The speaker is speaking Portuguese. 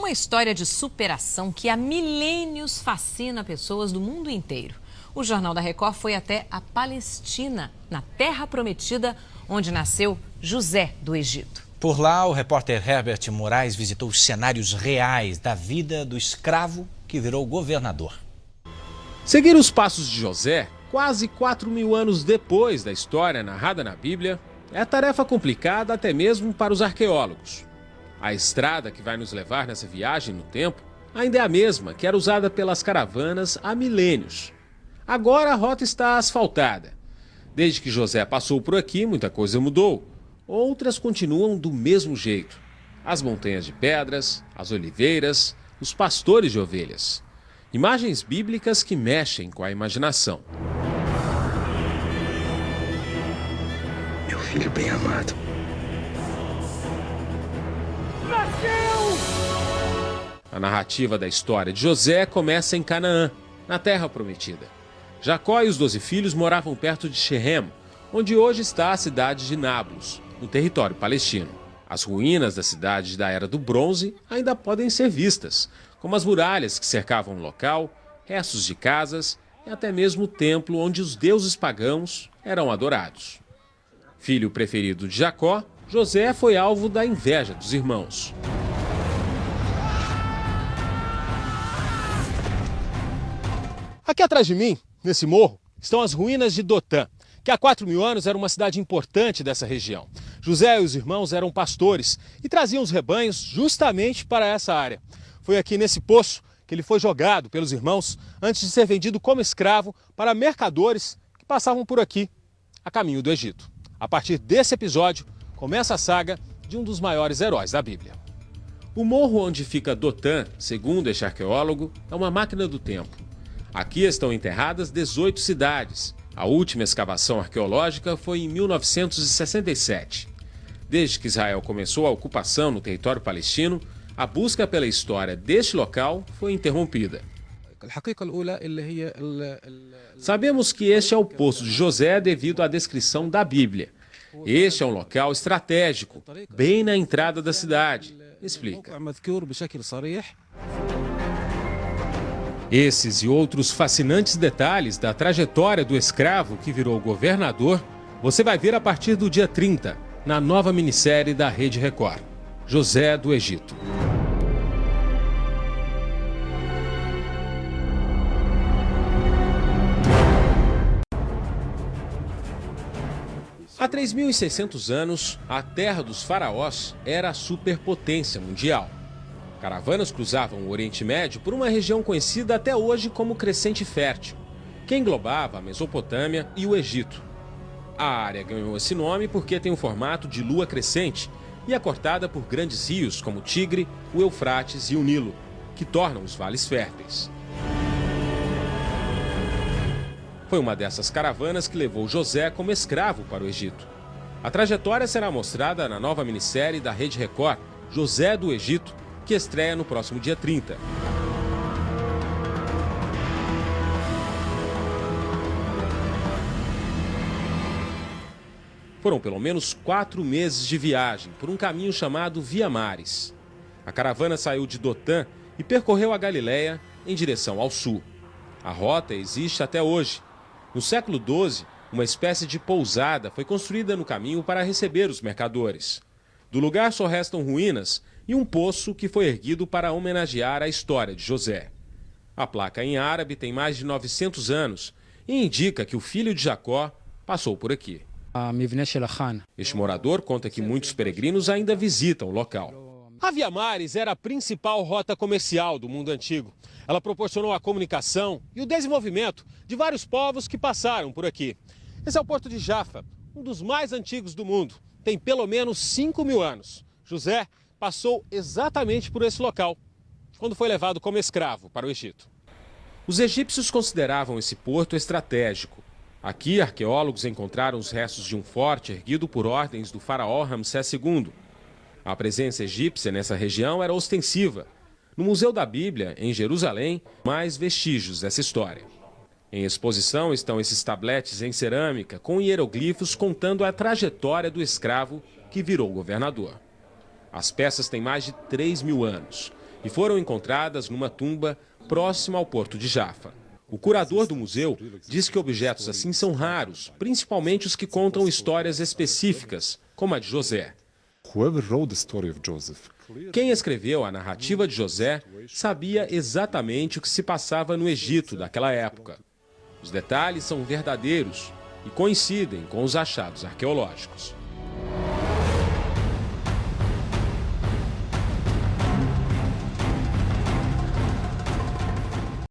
uma história de superação que há milênios fascina pessoas do mundo inteiro. O Jornal da Record foi até a Palestina, na Terra Prometida, onde nasceu José do Egito. Por lá, o repórter Herbert Moraes visitou os cenários reais da vida do escravo que virou governador. Seguir os passos de José, quase 4.000 anos depois da história narrada na Bíblia, é tarefa complicada até mesmo para os arqueólogos. A estrada que vai nos levar nessa viagem no tempo ainda é a mesma que era usada pelas caravanas há milênios. Agora a rota está asfaltada. Desde que José passou por aqui, muita coisa mudou. Outras continuam do mesmo jeito. As montanhas de pedras, as oliveiras, os pastores de ovelhas. Imagens bíblicas que mexem com a imaginação. Meu filho bem amado. A narrativa da história de José começa em Canaã, na Terra Prometida. Jacó e os 12 filhos moravam perto de Shehem, onde hoje está a cidade de Nablus, no território palestino. As ruínas da cidade da Era do Bronze ainda podem ser vistas, como as muralhas que cercavam o local, restos de casas e até mesmo o templo onde os deuses pagãos eram adorados. Filho preferido de Jacó, José foi alvo da inveja dos irmãos. Aqui atrás de mim, nesse morro, estão as ruínas de Dotã, que há 4.000 anos era uma cidade importante dessa região. José e os irmãos eram pastores e traziam os rebanhos justamente para essa área. Foi aqui nesse poço que ele foi jogado pelos irmãos antes de ser vendido como escravo para mercadores que passavam por aqui, a caminho do Egito. A partir desse episódio, começa a saga de um dos maiores heróis da Bíblia. O morro onde fica Dotã, segundo este arqueólogo, é uma máquina do tempo. Aqui estão enterradas 18 cidades. A última escavação arqueológica foi em 1967. Desde que Israel começou a ocupação no território palestino, a busca pela história deste local foi interrompida. Sabemos que este é o poço de José devido à descrição da Bíblia. Este é um local estratégico, bem na entrada da cidade. Explica. Esses e outros fascinantes detalhes da trajetória do escravo que virou governador, você vai ver a partir do dia 30, na nova minissérie da Rede Record, José do Egito. Há 3.600 anos, a terra dos faraós era a superpotência mundial. Caravanas cruzavam o Oriente Médio por uma região conhecida até hoje como Crescente Fértil, que englobava a Mesopotâmia e o Egito. A área ganhou esse nome porque tem o formato de lua crescente e é cortada por grandes rios como o Tigre, o Eufrates e o Nilo, que tornam os vales férteis. Foi uma dessas caravanas que levou José como escravo para o Egito. A trajetória será mostrada na nova minissérie da Rede Record, José do Egito, que estreia no próximo dia 30. Foram pelo menos 4 meses de viagem por um caminho chamado Via Maris. A caravana saiu de Dotã e percorreu a Galileia em direção ao sul. A rota existe até hoje. No século XII, uma espécie de pousada foi construída no caminho para receber os mercadores. Do lugar só restam ruínas e um poço que foi erguido para homenagear a história de José. A placa em árabe tem mais de 900 anos e indica que o filho de Jacó passou por aqui. Este morador conta que muitos peregrinos ainda visitam o local. A Via Maris era a principal rota comercial do mundo antigo. Ela proporcionou a comunicação e o desenvolvimento de vários povos que passaram por aqui. Esse é o Porto de Jaffa, um dos mais antigos do mundo. Tem pelo menos 5.000 anos. José passou exatamente por esse local, quando foi levado como escravo para o Egito. Os egípcios consideravam esse porto estratégico. Aqui, arqueólogos encontraram os restos de um forte erguido por ordens do faraó Ramsés II. A presença egípcia nessa região era ostensiva. No Museu da Bíblia, em Jerusalém, mais vestígios dessa história. Em exposição estão esses tabletes em cerâmica com hieroglifos contando a trajetória do escravo que virou governador. As peças têm mais de 3.000 anos e foram encontradas numa tumba próxima ao porto de Jaffa. O curador do museu diz que objetos assim são raros, principalmente os que contam histórias específicas, como a de José. Quem escreveu a narrativa de José sabia exatamente o que se passava no Egito daquela época. Os detalhes são verdadeiros e coincidem com os achados arqueológicos.